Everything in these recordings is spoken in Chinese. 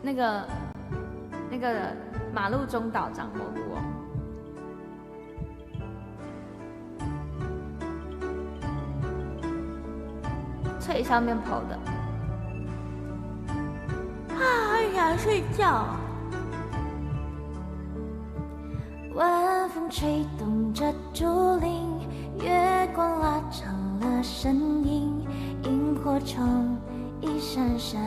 那个马路中岛长蘑菇哦。脆上面剖的。很想睡觉。晚风吹动着竹林，月光拉长了身影，萤火虫一闪闪，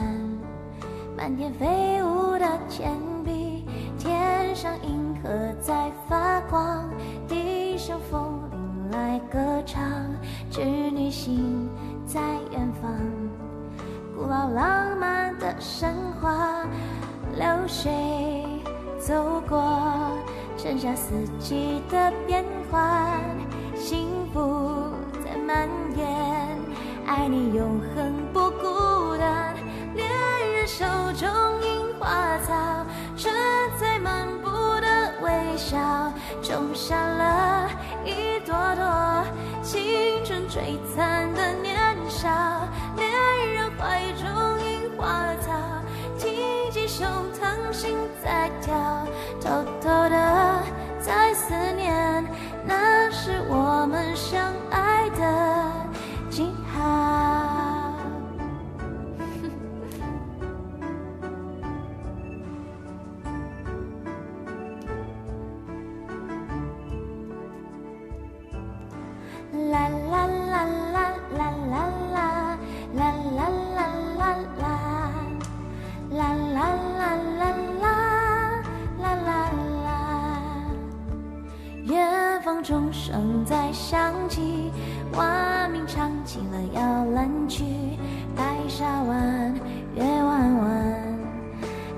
满天飞舞的铅笔，天上银河在发光，地上风铃来歌唱，织女星在远方，古老浪漫的神话，流水走过，剩下四季的变换，幸福在蔓延，爱你永恒不孤单，恋人手中樱花草，春在漫步的微笑，种下了一朵朵青春璀璨的年少，恋人怀中樱花草，挺起胸膛心在跳，偷偷的在思念，那是我们相爱的记号。啦啦啦啦啦啦啦啦啦啦啦啦啦啦啦啦啦啦，远方钟声在响起，蛙鸣唱起了摇篮曲，白沙湾月弯弯，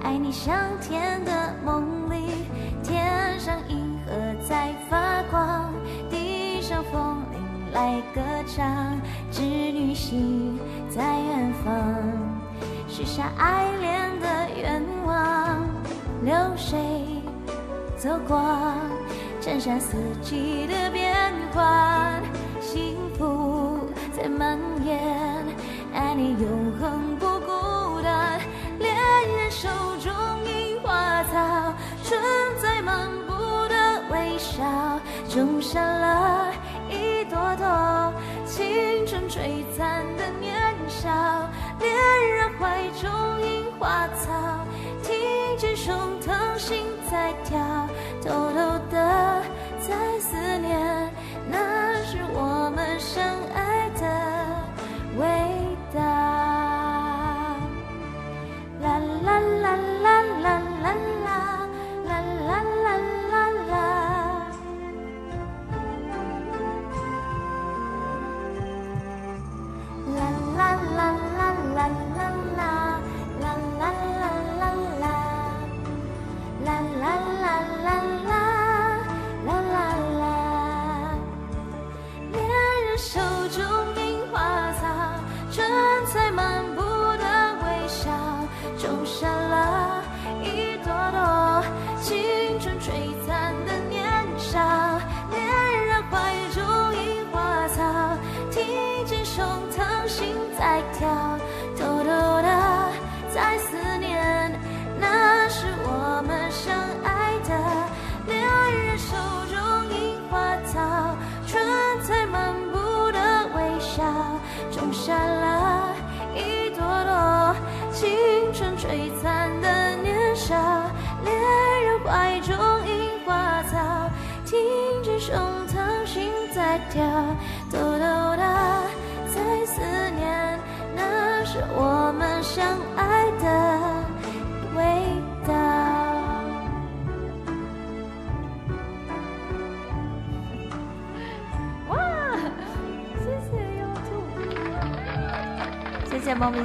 爱你香甜的梦里，天上银河在发光，地上风铃来歌唱，织女星在远方，许下爱恋的愿望，流水走过，衬衫四季的变换，幸福在蔓延，爱你永恒不孤单，恋人手中樱花草，春在漫步的微笑，种下了一朵朵青春璀璨的年少，恋人怀中樱花草，挺起胸膛心在跳，偷偷的在思念，那是我们相爱的味道。啦啦啦啦啦啦啦啦啦啦啦啦，啦啦啦啦啦啦啦啦啦啦啦，啦啦啦啦啦啦啦，恋人手中樱花草，春在漫步的微笑，种下了一朵朵青春璀璨的年少，恋人怀中樱花草，挺起胸膛心在跳，偷偷的在思念，那是我们相爱的，恋人手中樱花草，春在漫步的微笑，种下了一朵朵青春璀璨的年少，恋人怀中樱花草，挺起胸膛心在跳，偷偷的在思念，那是我们相爱的味道。哇，谢谢YouTube，谢谢猫咪。